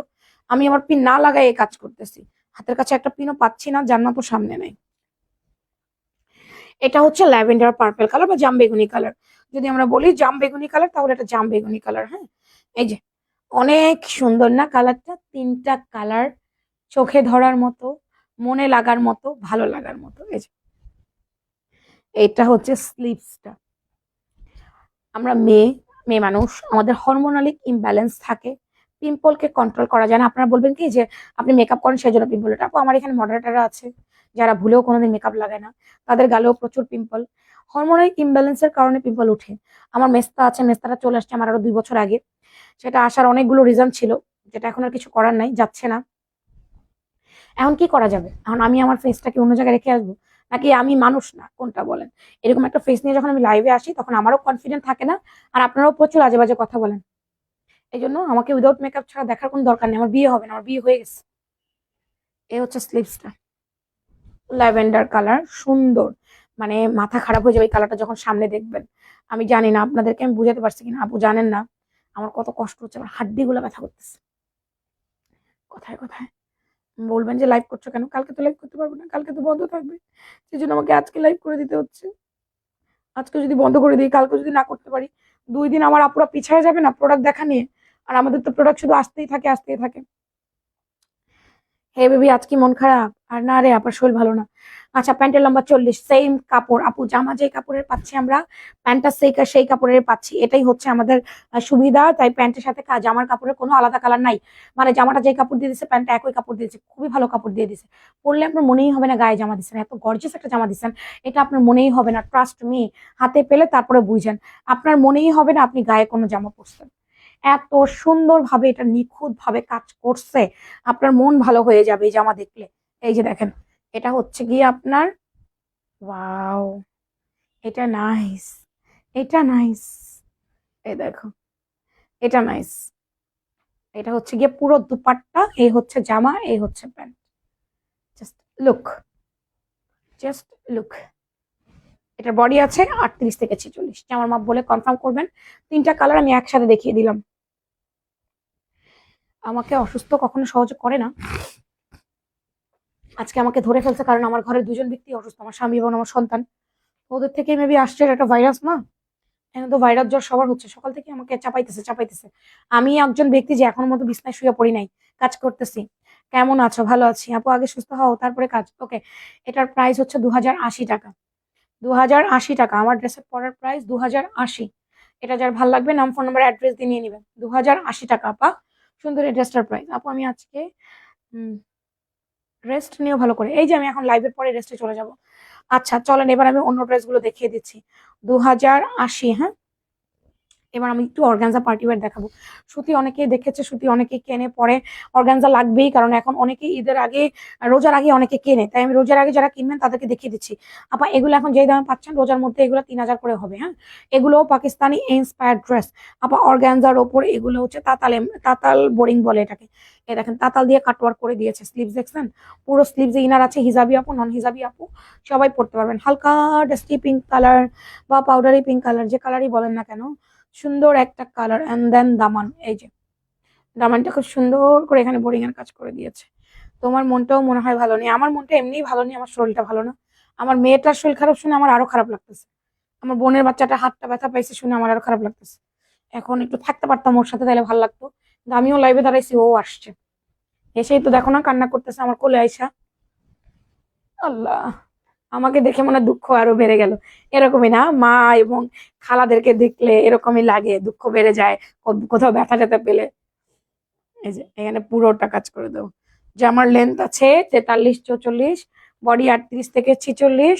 আমি আমার পিন না লাগাই এই কাজ করতেছি, হাতের কাছে একটা পিনও পাচ্ছি না, জান্নাতও সামনে নেই। এটা হচ্ছে ল্যাভেন্ডার পার্পল কালার বা জাম বেগুনি কালার। যদি আমরা বলি জাম বেগুনি কালার তাহলে এটা জাম বেগুনি কালার। হ্যাঁ, এই যে অনেক সুন্দর না কালারটা? তিনটা কালার চোখে ধরার মতো, মনে লাগার মতো, ভালো লাগার মতো। এই যে এটা হচ্ছে স্লিভসটা। আমরা মেয়ে মেয়ে মানুষ, আমাদের হরমোনালিক ইমব্যালেন্স থাকে, পিম্পলকে কন্ট্রোল করা যায় না। আপনারা বলবেন কি যে আপনি মেকআপ করেন সেই জন্য পিম্পল। এটা আপু আমার এখানে মডারেটাররা আছে যারা ভুলেও কোনোদিন মেকআপ লাগায় না, তাদের গালেও প্রচুর পিম্পল। হরমোনালিক ইমব্যালেন্সের কারণে পিম্পল উঠে। আমার মেস্তা আছে, মেস্তাটা চলে আসছে আমার আরো 2 বছর আগে। সেটা আসার অনেকগুলো রিজন ছিল, যেটা এখন আর কিছু করার নাই, যাচ্ছে না। এখন কি করা যাবে? এখন আমি আমার ফেসটাকে অন্য জায়গায় রেখে আসবো, নাকি আমি মানুষ না? কোনটা বলেন? এরকম একটা ফেস নিয়ে যখন আমি লাইভে আসি তখন আমারও কনফিডেন্ট থাকে না, আর আপনারাও প্রচুর আজে বাজে কথা বলেন। এই জন্য আমাকে উইদাউট মেকআপ ছাড়া দেখার কোনো দরকার নেই। আমার বিয়ে হবে না, আমার বিয়ে হয়ে গেছে। এই হচ্ছে স্লিভসটা, ল্যাভেন্ডার কালার, সুন্দর। মানে মাথা খারাপ হয়ে যাবে এই কালারটা যখন সামনে দেখবেন। আমি জানি না আপনাদেরকে আমি বুঝাতে পারছি কিনা, আপু জানেন না আমার কত কষ্ট হচ্ছে, আমার হাড্ডি গুলো ব্যথা করতেছে কোথায় কোথায়। বলবেন যে লাইভ করছো কেন? কালকে তো লাইভ করতে পারবো না, কালকে তো বন্ধ থাকবে, সেই জন্য আমাকে আজকে লাইভ করে দিতে হচ্ছে। আজকে যদি বন্ধ করে দিই, কালকে যদি না করতে পারি, 2 দিন আমার আপুরা পিছায় যাবে না প্রোডাক্ট দেখা নিয়ে? আর আমাদের তো প্রোডাক্ট শুধু আসতেই থাকে আসতেই থাকে। হে বেবি, আজ কি মন খারাপ? আর না রে, আপনার শরীর ভালো না। আচ্ছা, প্যান্টের লম্বা 40, সেম কাপড় আপু, জামা যেই কাপড়ের পাচ্ছি আমরা, প্যান্টটা সেই কাপড়ের পাচ্ছি। এটাই হচ্ছে আমাদের সুবিধা। তাই প্যান্টের সাথে জামার কাপড়ের কোনো আলাদা কালার নাই। মানে জামাটা যেই কাপড় দিয়ে দিচ্ছে, প্যান্টটা একই কাপড় দিয়েছে, খুবই ভালো কাপড় দিয়ে দিছে। পরলে আপনার মনেই হবে না গায়ে জামা দিচ্ছেন, এত গর্জিয়াস একটা জামা দিচ্ছেন, এটা আপনার মনেই হবে না। ট্রাস্ট মি, হাতে পেলে তারপরে বুঝেন, আপনার মনেই হবে না আপনি গায়ে কোনো জামা পরছেন। এত সুন্দরভাবে এটা নিখুঁত ভাবে কাজ করছে, আপনার মন ভালো হয়ে যাবে এই জামা দেখলে। এই যে দেখেন, এটা হচ্ছে গিয়ে আপনার, ওয়াও, এটা নাইস, এটা নাইস। এই দেখো, এটা নাইস। এটা হচ্ছে গিয়ে পুরো দুপাট্টা, এই হচ্ছে জামা, এই হচ্ছে pant. Just look, just look. এটার বডি আছে 38 থেকে 46, জামার মাপ বলে কনফার্ম করবেন। 3টা কালার আমি একসাথে দেখিয়ে দিলাম। আমাকে অসুস্থ কখনো সহজে করে না, আজকে আমাকে ধরে ফেলছে কারণ আমার ঘরের 2জন ব্যক্তি অসুস্থ, আমার স্বামী এবং আমার সন্তান। ওদের থেকে মেবি আসছে একটা ভাইরাস না? এখন তো ভাইরাস জ্বর সবার হচ্ছে, সকাল থেকে আমাকে চাপাইতেছে চাপাইতেছে। আমি একজন ব্যক্তি যে এখনো মতো বিছনায় শুয়ে পড়ি নাই, কাজ করতেছি। কেমন আছো? ভালো আছি আপু, আগে সুস্থ হও তারপরে কাজ। ওকে, এটার প্রাইস হচ্ছে 2080 টাকা। 2080 টাকা আমার ড্রেসের পরার প্রাইস 2080। এটা যার ভাল লাগবে নাম, ফোন নাম্বার, অ্যাড্রেস দিয়ে নিয়ে নেবেন। 2080 টাকা আপা, সুন্দর এই ড্রেসটার প্রাইস। আপু আমি আজকে রেস্ট নিয়েও ভালো করে, এই যে আমি এখন লাইভের পরে রেস্টে চলে যাব। আচ্ছা চলেন, এবার আমি অন্য ড্রেসগুলো দেখিয়ে দিচ্ছি। 2080। হ্যাঁ, এবার আমি একটু অর্গানজা পার্টি ওয়্যার দেখাবো। সুতি অনেকেই দেখেছে, সুতি অনেকেই কেনে পরে, অর্গানজা লাগবেই কারণ এখন অনেকেই ঈদের আগে, রোজার আগে অনেকে কেনে, তাই আমি রোজার আগে যারা কিনবেন তাদেরকে দেখিয়ে দিচ্ছি। আপা এগুলো এখন যেই দামে পাচ্ছেন রোজার মধ্যে, এগুলো 3000 করে হবে। হ্যাঁ, এগুলো পাকিস্তানি ইন্সপায়ার্ড ড্রেস। আপা অর্গানজার ওপর এগুলো হচ্ছে তাতাল বোরিং বলে এটাকে। এই দেখেন তাতাল দিয়ে কাটওয়ার্ক করে দিয়েছে। স্লিভস দেখছেন, পুরো স্লিভসে ইনার আছে। হিজাবি আপু, নন হিজাবি আপু সবাই পড়তে পারবেন। হালকা ডাস্টি পিঙ্ক কালার বা পাউডারি পিঙ্ক কালার, যে কালারই বলেন না কেন, সুন্দর একটা কালার। এন্ড দেন দামান, এই যে দামানটা খুব সুন্দর করে এখানে বোরিং এর কাজ করে দিয়েছে। তোমার মনটাও মনে হয় ভালো নেই? আমার মনটা এমনিই ভালো নেই, আমার শরীরটা ভালো না। আমার মেয়েটার শরীর খারাপ শুনে আমার আরো খারাপ লাগতেছে। আমার বোনের বাচ্চাটা হাতটা ব্যথা পাইছে শুনে আমার আরো খারাপ লাগতেছে। এখন একটু থাকতে পারতাম ওর সাথে, তাহলে ভালো লাগতো। কিন্তু আমিও লাইভে দাঁড়াইছি, ও আসছে, এসেই তো দেখো না কান্না করতেছে আমার কোলে আইসা। আল্লাহ, আমাকে দেখে মনে হয় দুঃখ আরো বেড়ে গেল। এরকমই না, মা এবং খালাদেরকে দেখলে এরকমই লাগে, দুঃখ বেড়ে যায় কোথাও ব্যথা ট্যাথা পেলে। এই যে এখানে পুরোটা কাজ করে দেবো। জামার লেন্থ আছে 43-44, বডি 38 থেকে 46।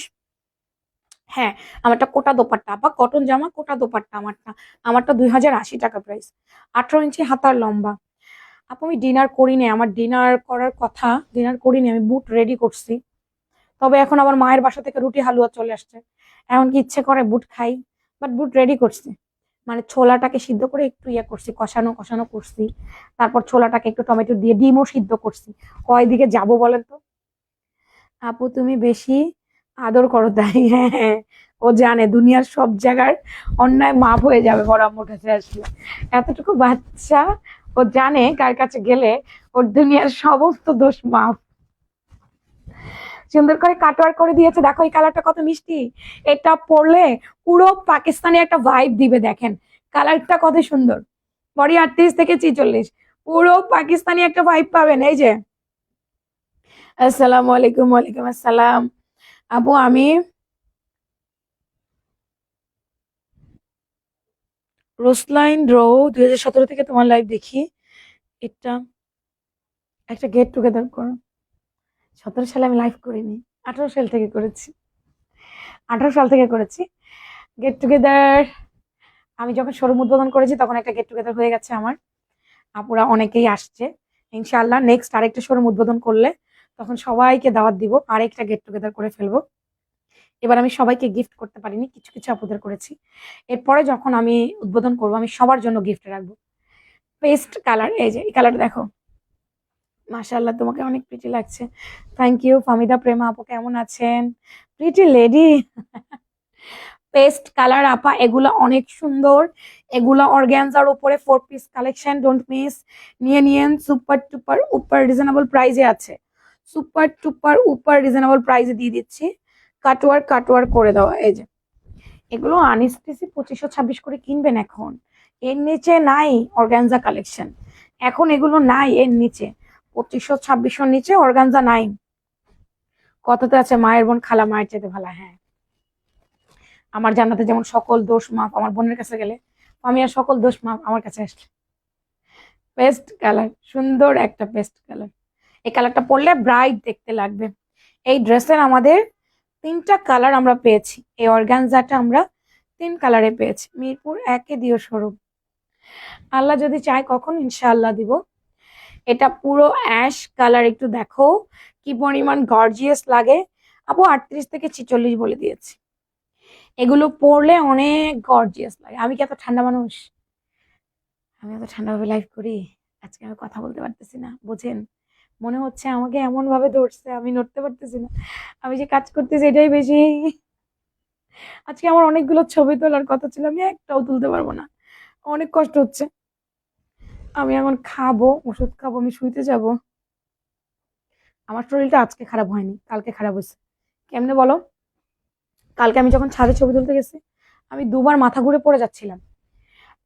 হ্যাঁ, আমারটা কোটা দোপাট্টা আপা, কটন জামা কোটা দোপাট্টা আমারটা 2080 টাকা প্রাইস। 18 ইঞ্চি হাতার লম্বা। আপু আমি ডিনার করিনি, আমার ডিনার করার কথা, ডিনার করিনি, আমি বুট রেডি করছি। তবে এখন আমার মায়ের বাসা থেকে রুটি হালুয়া চলে আসছে, এখন কি ইচ্ছে করে বুট খাই, বাট বুট রেডি করছি। মানে ছোলাটাকে সিদ্ধ করে একটু ইয়ে করছি, কষানো কষানো করছি, তারপর ছোলাটাকে একটু টমেটো দিয়ে ডিমও সিদ্ধ করছি। কয় দিকে যাবো বলেন তো? আপু তুমি বেশি আদর করো তাই? হ্যাঁ হ্যাঁ, ও জানে দুনিয়ার সব জায়গার অন্যায় মাপ হয়ে যাবে বড় আম্মুর কাছে আসলে। এতটুকু বাচ্চা, ও জানে কার কাছে গেলে ওর দুনিয়ার সমস্ত দোষ মাপ। সুন্দর করে কাটওয়ার্ক করে দিয়েছে, দেখো এই কালারটা কত মিষ্টি। এটা পরলে পুরো পাকিস্তানি একটা ভাইব দিবে, দেখেন কালারটা কত সুন্দর। বডি 38 থেকে 46, পুরো পাকিস্তানি একটা ভাইব পাবেন। এই যে আসসালামু আলাইকুম। ওয়ালাইকুম আসসালাম আপু। আমি রোসলাইন রো 2017 থেকে তোমার লাইভ দেখি। এটা একটা গেট টুগেদার করো। 17 সালে আমি লাইভ করিনি, 18 সাল থেকে করেছি। 18 সাল থেকে করেছি গেট টুগেদার। আমি যখন শোরুম উদ্বোধন করেছি তখন একটা গেট টুগেদার হয়ে গেছে আমার। আপুরা অনেকেই আসছে। ইনশাআল্লাহ নেক্সট আরেকটা শোরুম উদ্বোধন করলে তখন সবাইকে দাওয়াত দিব, আরেকটা গেট টুগেদার করে ফেলবো। এবার আমি সবাইকে গিফট করতে পারিনি, কিছু কিছু আপুদের করেছি। এরপরে যখন আমি উদ্বোধন করবো আমি সবার জন্য গিফট রাখবো। পেস্ট কালার, এই যে এই কালার দেখো, মাশাআল্লাহ তোমাকে অনেক প্রিটি লাগছে। Thank you. ফামিদা প্রেমা আপু কেমন আছেন? Pretty lady. পেস্ট কালার আপা, এগুলো অনেক সুন্দর। এগুলো অর্গ্যানজার উপরে 4 পিস কালেকশন, ডোন্ট মিস। নিয়ে নিয়েন, সুপার টুপার উপর রিজনেবল প্রাইজে আছে। সুপার টুপার উপর রিজনেবল প্রাইজে দিয়ে দিচ্ছি। কাটওয়ার্ক কাটওয়ার্ক করে দেওয়া। এই যে এগুলো আনস্টিচি 2526 করে কিনবেন এখন। এর নিচে নাই অর্গানজা কালেকশন, এখন এগুলো নাই এর নিচে। 2526 নিচে অর্গানজা নাই। কততে আছে মায়ের বোন খালা মায়ের চাইতে ভালো। হ্যাঁ, আমার জান্নাতে যেমন সকল দোষ মাপ আমার বোনের কাছে গেলে, আমি আর সকল দোষ মাপ আমার কাছে আসলে। পেস্ট কালার, সুন্দর একটা পেস্ট কালার। এই কালারটা পরলে ব্রাইট দেখতে লাগবে। এই ড্রেসের আমাদের 3টা কালার আমরা পেয়েছি। এই অর্গানজাটা আমরা 3 কালারে পেয়েছি। মিরপুর 1-এ দিও শোরুম। আল্লাহ যদি চায় কখন ইনশাআল্লাহ দিব। এটা পুরো অ্যাশ কালার, একটু দেখো কি পরিমাণ গর্জিয়াস লাগে। আপু 38 থেকে 46 বলে দিয়েছি। এগুলো পরলে অনেক গর্জিয়াস লাগে। আমি কি এত ঠান্ডা মানুষ? আমি এত ঠান্ডাভাবে লাইভ করি? আজকে আমি কথা বলতে পারতেছি না, বুঝেন? মনে হচ্ছে আমাকে এমন ভাবে ধরছে আমি নড়তে পারতেছি না। আমি যে কাজ করতেছি এটাই বেশি। আজকে আমার অনেকগুলো ছবি তোলার কথা ছিল, আমি একটাও তুলতে পারবো না, অনেক কষ্ট হচ্ছে। আমি এখন খাবো, ওষুধ খাবো, আমি শুইতে যাব। আমার শরীরটা আজকে খারাপ হয়নি, কালকে খারাপ হয়েছে। কেমনে বলো? কালকে আমি যখন ছাদে ছবি তুলতে গেছি আমি 2বার মাথা ঘুরে পড়ে যাচ্ছিলাম।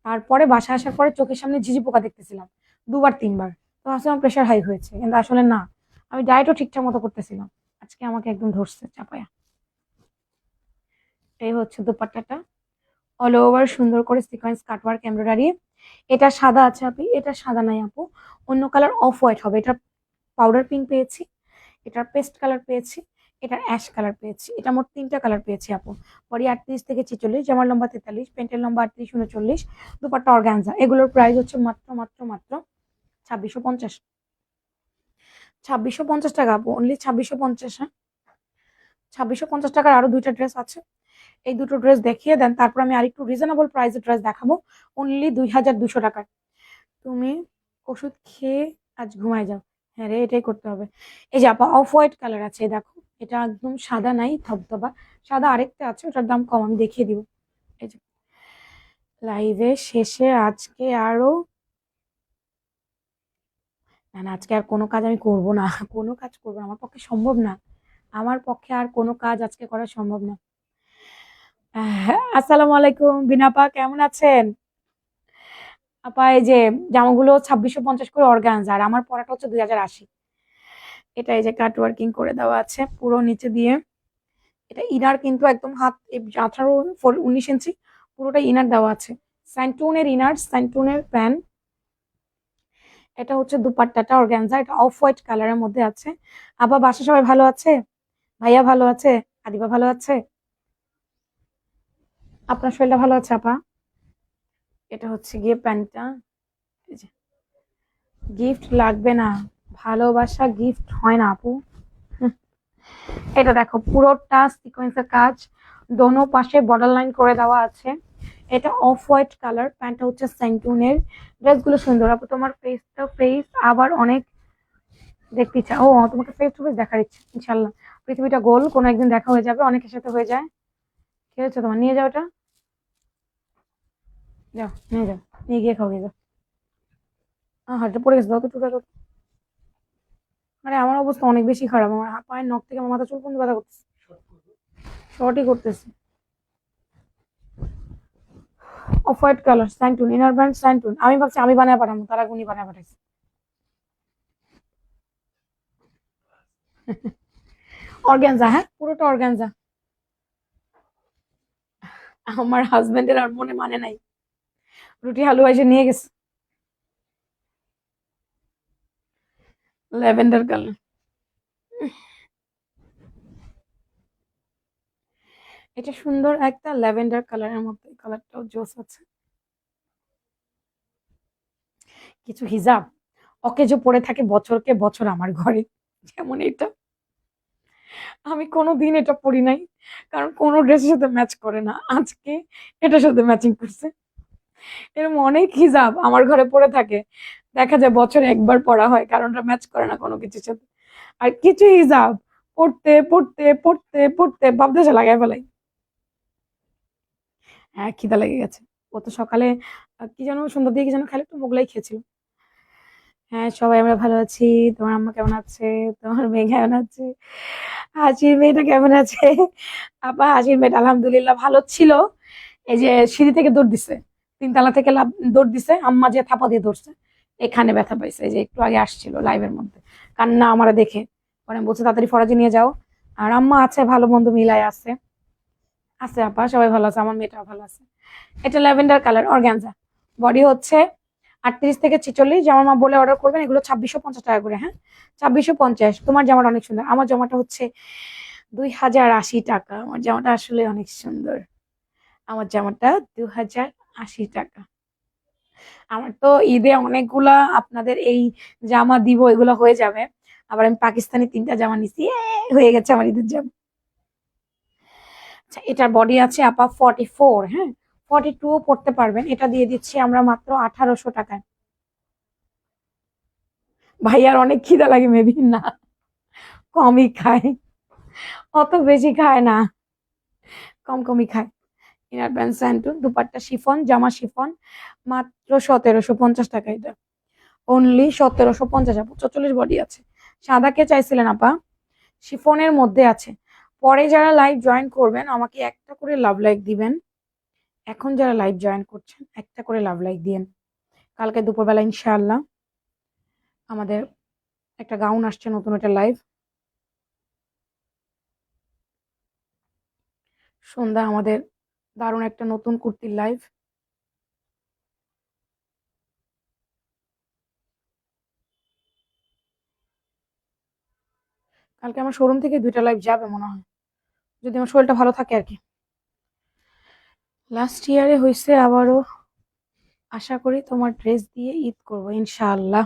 তারপরে বাসায় আসার পরে চোখের সামনে ঝিঝি পোকা দেখতেছিলাম 2বার 3বার। তো আসলে আমার প্রেশার হাই হয়েছে, কিন্তু আসলে না, আমি ডায়েটও ঠিকঠাক মতো করতেছিলাম। আজকে আমাকে একদম ধরছে চাপায়া। এই হচ্ছে দুপাট্টাটা, অল ওভার সুন্দর করে সিকোয়েন্স কাটওয়ার্ক এমব্রয়ডারি। এটা সাদা আছে আপু, এটা সাদা নাই আপু, অন্য কালার অফ হোয়াইট হবে। এটা পাউডার পিঙ্ক পেয়েছি, এটার পেস্ট কালার পেয়েছি, এটার অ্যাশ কালার পেয়েছি। এটা মোট 3টা কালার পেয়েছি আপু। বডি 38 থেকে 46, জামার লম্বা 43, প্যান্টের লম্বা 38 39, দুপাট্টা অর্গানজা। এগুলোর প্রাইস হচ্ছে মাত্র মাত্র মাত্র 2650। 2650 টাকা আপু, অনলি 2650। হ্যাঁ, 2650 টাকার আরো 2টা ড্রেস আছে। এই দুটো ড্রেস দেখিয়ে দেন, তারপর আমি আরেকটু রিজনেবল প্রাইসের ড্রেস দেখাবো, অনলি 2200 টাকার। তুমি ওষুধ খেয়ে আজ ঘুমায় যাও। হ্যাঁ রে, এটাই করতে হবে। এই যে আপা অফ হোয়াইট কালার আছে, এই দেখো এটা একদম সাদা নাই, ধবধবা সাদা আরেকটা আছে, ওটার দাম কম, আমি দেখিয়ে দিব। এই যে লাইভের শেষে আজকে আরো, না না আজকে আর কোনো কাজ আমি করব না, কোনো কাজ করবো না, আমার পক্ষে সম্ভব না। আমার পক্ষে আর কোনো কাজ আজকে করা সম্ভব না। আসসালামু আলাইকুম বিনাপা, কেমন আছেন? আপা এই যে জামাগুলো 2650 করে অর্গানজা, আর আমার পরাটা হচ্ছে 2080। এটা এই যে কাট ওয়ার্কিং করে দেওয়া আছে পুরো নিচে দিয়ে। এটা ইনার কিন্তু একদম হাত 18 19 ইঞ্চি পুরোটা ইনার দেওয়া আছে। স্যান্টুনের ইনার, স্যান্টুনের প্যান্ট। এটা হচ্ছে দুপাট্টাটা অর্গানজা, এটা অফ হোয়াইট কালারের মধ্যে আছে। আপা বাসা সবাই ভালো আছে? ভাইয়া ভালো আছে? আদিবা ভালো আছে? আপনার শরীরটা ভালো আছে আপা? এটা হচ্ছে গিয়ে প্যান্টটা। গিফট লাগবে না, ভালোবাসা গিফট হয় না আপু। এটা দেখো পুরোটা সিকোয়েন্সের কাজ, দোনো পাশে বর্ডার লাইন করে দেওয়া আছে। এটা অফ হোয়াইট কালার, প্যান্টটা হচ্ছে স্যান্টুনের। ড্রেসগুলো সুন্দর আপু, তোমার ফেস আবার অনেক দেখতে ইচ্ছা। ও তোমাকে ফেস টু ফেস দেখার ইচ্ছে, ইনশাল্লাহ। পৃথিবীটা গোল, কোনো একদিন দেখা হয়ে যাবে, অনেকের সাথে হয়ে যায়। কি হচ্ছে তোমার? নিয়ে যাও এটা, যাও নিয়ে যাও, নিয়ে গিয়ে খাও গিয়ে যাও। হ্যাঁ, পড়ে গেছে, দাও তো টুটা দাও। আরে আমার অবস্থা অনেক বেশি খারাপ, আমার পায়ের নখ থেকে আমার মাথা চুল পর্যন্ত ব্যথা করতেছে, শর্টই করতেছে। অফ হোয়াইট কালার স্যান্টুন, ইনার ব্র্যান্ড স্যান্টুন। আমি ভাবছি আমি বানায় পাঠাবো, তারা গুনি বানায় পাঠাইছে। অর্গ্যানজা, হ্যাঁ পুরোটা অর্গ্যানজা। আমার হাজবেন্ডের আর মনে মানে নাই, রুটি হালুয়া এসে নিয়ে গেছে। ল্যাভেন্ডার কালার, এটা সুন্দর একটা ল্যাভেন্ডার কালারের মধ্যে, কালারটাও জোস আছে। কিছু হিজাব অকেজো পড়ে থাকে বছরকে বছর আমার ঘরে, যেমন এটা। আমি কোনোদিন এটা পরি নাই, কারণ কোনো ড্রেসের সাথে ম্যাচ করে না। আজকে এটার সাথে ম্যাচিং করছে। এরকম অনেক হিজাব আমার ঘরে পড়ে থাকে, দেখা যায় বছরে একবার পরা হয়, কারণ ওটা ম্যাচ করে না কোনো কিছুর সাথে। আর কিছু হিজাব পড়তে পড়তে পড়তে পড়তে বাপদাসা লাগাই ফেলাই। হ্যাঁ খিদা লেগে গেছে। ও তো সকালে কি যেন সুন্দর দিয়ে কি যেন খেলে, একটু মোগলাই খেয়েছিল। হ্যাঁ সবাই আমরা ভালো আছি। তোমার আম্মা কেমন আছে? তোমার মেয়ে কেমন আছে? হাসির মেয়েটা কেমন আছে? আপা হাসির মেয়েটা আলহামদুলিল্লাহ ভালো ছিল। এই যে সিঁড়ি থেকে দৌড় দিছে, 3 তলা থেকে দৌড় দিছে, আম্মা যে থাপা দিয়ে ধরছে, এখানে ব্যথা পাইছে। এই যে একটু আগে আসছিল লাইভের মধ্যে, কান্না আমারে দেখে। পরে আমি বলছি তাড়াতাড়ি ফরাজি নিয়ে যাও। আর আম্মা আছে, ভালো মন্দ মিলাই আছে। আছে আপা, সবাই ভালো আছে, আমার মেয়েটাও ভালো আছে। এটা ল্যাভেন্ডার কালার অর্গ্যানজা, বডি হচ্ছে 38 থেকে 46। আমার মা বলে অর্ডার করবেন, এগুলো 2650 টাকা করে। হ্যাঁ 2650। তোমার জামাটা অনেক সুন্দর, আমার জামাটা হচ্ছে 2080 টাকা। আমার জামাটা আসলে অনেক সুন্দর, আমার জামাটা 2080 টাকা। আমার তো ঈদে অনেকগুলা আপনাদের এই জামা দিব, এগুলো হয়ে যাবে। আবার আমি পাকিস্তানি 3টা জামা নিছি, হয়ে গেছে আমার ঈদের জামা। আচ্ছা এটার বডি আছে আপা 44, হ্যাঁ 42 পড়তে পারবেন। এটা দিয়ে দিচ্ছি আমরা মাত্র 1800 টাকায়। ভাইয়ার অনেক খিদা লাগে মেবি, না কমই খায়, অত বেশি খায় না, কম কমই খায়। ইনার প্যান্ট স্যান্টুন, দুপাট্টা শিফন, জামা শিফন, মাত্র 1750 টাকা। এটা অনলি 1750। 44 বডি আছে। সাদা কে চাইছিলেন আপা? শিফনের মধ্যে আছে। পরে যারা লাইভ জয়েন করবেন আমাকে একটা করে লাভ লাইক দিবেন। এখন যারা লাইভ জয়েন করছেন একটা করে লাভ লাইক দিয়েন। কালকে দুপুরবেলা ইনশাআল্লাহ আমাদের একটা গাউন আসছে নতুন, একটা লাইভ। সন্ধ্যা আমাদের দারুণ একটা নতুন কুর্তির লাইভ। কালকে আমার শোরুম থেকে 2টা লাইভ যাবে মনে হয়, যদি আমার শরীরটা ভালো থাকে আর কি। লাস্ট ইয়ারে হয়েছে আবারও, আশা করি তোমার ড্রেস দিয়ে ঈদ করবো ইনশাআল্লাহ।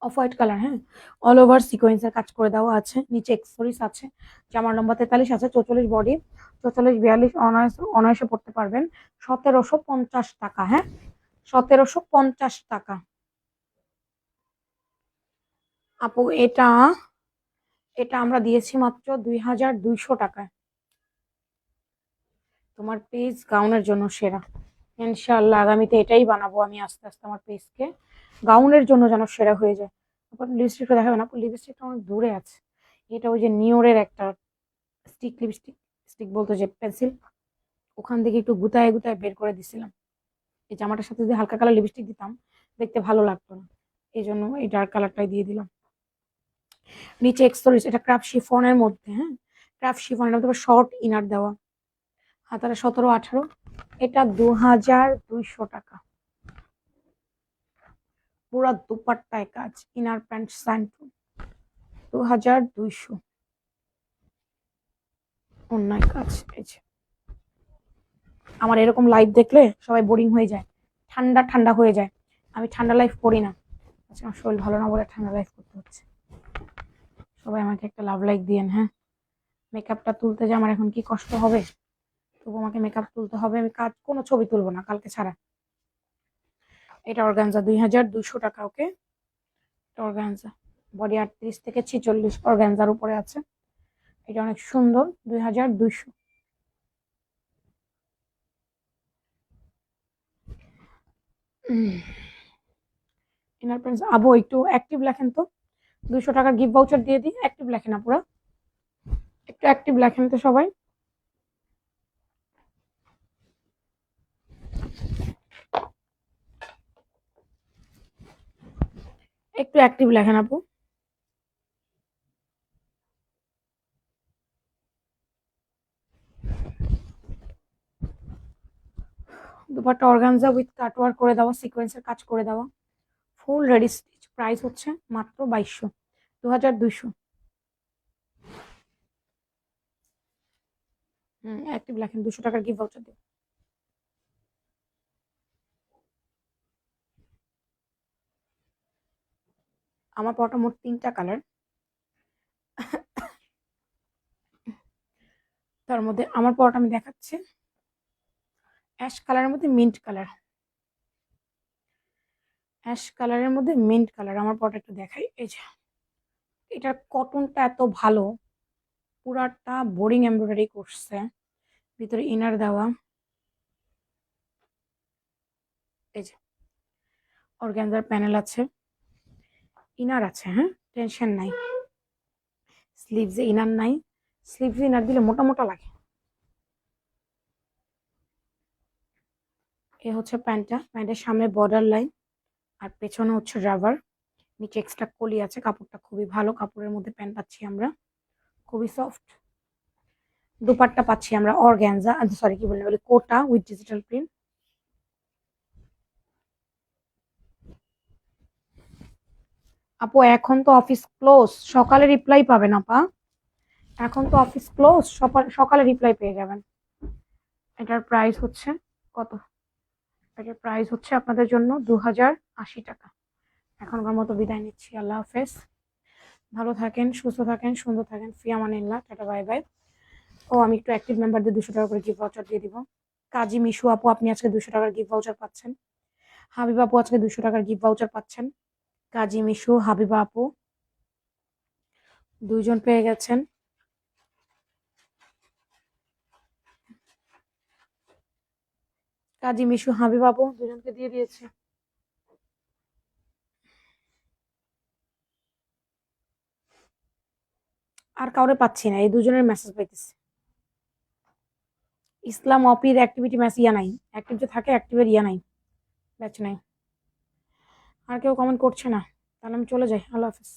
অফ হোয়াইট কালার, হ্যাঁ অল ওভার সিকোয়েন্সের কাজ করে দেওয়া আছে, নিচে এক্সেসরিজ আছে। জামার লম্বা 43 আছে, 44 বডি, 44 42 অনায়াসে অনায়াসে পড়তে পারবেন। 1750 টাকা, হ্যাঁ 1750 টাকা। আপু এটা এটা আমরা দিয়েছি মাত্র 2200 টাকায়। তোমার পেজ গাউনের জন্য সেরা। ইনশাআল্লাহ আগামীতে এটাই বানাবো আমি আস্তে আস্তে আমার পেজকে, গাউনের জন্য যেন সেরা হয়ে যায়। তারপর লিপস্টিকটা দেখাবে না, লিপস্টিকটা অনেক দূরে আছে। এটা ওই যে নিওরের একটা স্টিক লিপস্টিক, স্টিক বলতো যে পেন্সিল, ওখান থেকে একটু গুতায় গুতায় বের করে দিছিলাম। এই জামাটার সাথে যদি হালকা কালার লিপস্টিক দিতাম দেখতে ভালো লাগতো না, এই জন্য এই ডার্ক কালারটাই দিয়ে দিলাম। নিচে এক্সেসরিজ, এটা ক্রাফট শিফনের মধ্যে, হ্যাঁ ক্রাফট শিফনের মধ্যে শর্ট ইনার দেওয়া, হাতারা 17 18। এটা 2200 টাকা। পুরা দুপাট্টায় কাজ, ইনার প্যান্ট স্যান্টুন 2200, অন্যায় কাজ। এই যে আমার এরকম লাইভ দেখলে সবাই বোরিং হয়ে যায়, ঠান্ডা ঠান্ডা হয়ে যায়। আমি ঠান্ডা লাইভ করি না, আজকে আমার শরীর ভালো না বলে ঠান্ডা লাইভ করতে হচ্ছে। সবাই আমাকে একটা লাভ লাইক দিয়েন, হ্যাঁ মেকআপটা তুলতে যে আমার এখন কি কষ্ট হবে, তবু আমাকে মেকআপ তুলতে হবে। আমি কাজ কোনো ছবি তুলবো না কালকে ছাড়া। এটা অর্গানজা 2200 টাকা। ওকে এটা অর্গানজা, বডি 38 থেকে 46 অর্গানজার উপরে আছে। এটা অনেক সুন্দর, 2200। ইনার প্যান্টস আবু একটু অ্যাক্টিভ লেখেন তো, 200 টাকার গিফট ভাউচার দিয়ে দিই। অ্যাক্টিভ লেখেন আপুরা, একটু অ্যাক্টিভ লেখেন তো সবাই। একটু অ্যাক্টিভ লেখেন আপু। দুপাট্টা অর্গানজা উইথ কাটওয়ার্ক করে দেওয়া, সিকোয়েন্সের কাজ করে দেওয়া, ফুল রেডি স্টিচ। প্রাইস হচ্ছে মাত্র 2200, 2200। অ্যাক্টিভ লেখেন, 200 টাকার গিফট ভাউচার দিন। আমার পরাটা মোট 3টা কালার, তার মধ্যে আমার পরাটা আমি দেখাচ্ছি অ্যাশ কালারের মধ্যে মিন্ট কালার, অ্যাশ কালারের মধ্যে মিন্ট কালার। আমার পরাটা একটু দেখাই। এই যে এটার কটনটা এত ভালো, পুরাটা বোরিং এমব্রয়ডারি করছে, ভিতরে ইনার দেওয়া। এই যে অর্গানজার প্যানেল আছে, ইনার আছে, হ্যাঁ টেনশন নাই। স্লিভসে ইনার নাই, স্লিভসে ইনার দিলে মোটা মোটা লাগে। এ হচ্ছে প্যান্টটা, প্যান্টের সামনে বর্ডার লাইন আর পেছনে হচ্ছে রাবার, নিচে এক্সট্রা কলি আছে। কাপড়টা খুবই ভালো, কাপড়ের মধ্যে প্যান্ট পাচ্ছি আমরা, খুবই সফট। দুপাট্টা পাচ্ছি আমরা অর্গানজা, সরি কি বলি কোটা উইথ ডিজিটাল প্রিন্ট। আপু এখন তো অফিস ক্লোজ, সকালে রিপ্লাই পাবেন আপা, এখন তো অফিস ক্লোজ, সকালে রিপ্লাই পেয়ে যাবেন। এটার প্রাইস হচ্ছে কত? এটার প্রাইস হচ্ছে আপনাদের জন্য 2080 টাকা। এখনকার মতো বিদায় নিচ্ছি, আল্লাহ হাফেজ। ভালো থাকেন, সুস্থ থাকেন, সুন্দর থাকেন, ফি আমানিল্লাহ, টাটা বাই বাই। ও আমি একটু অ্যাক্টিভ মেম্বারদের 200 টাকা করে গিফট ভাউচার দিয়ে দিব। কাজী মিশু আপু আপনি আজকে 200 টাকার গিফট ভাউচার পাচ্ছেন। হাবিবা আপু আজকে 200 টাকার গিফট ভাউচার পাচ্ছেন। কাজী মিশু, হাবিবা আপু দুইজন পেয়ে গেছেন। কাজী মিশু, হাবিবা আপু দুজনকে দিয়ে দিয়েছে। আর কাউরে পাচ্ছি না, এই দুজনের মেসেজ পাইতেছি। ইসলাম অপির অ্যাক্টিভিটি ম্যাচ ইয়া নাই, অ্যাক্টিভ যে থাকে অ্যাক্টিভের ইয়া নাই, ব্যাচ নাই। আর কেউ কমেন্ট করছে না, তাহলে আমি চলে যাই, আল্লাহ হাফেজ।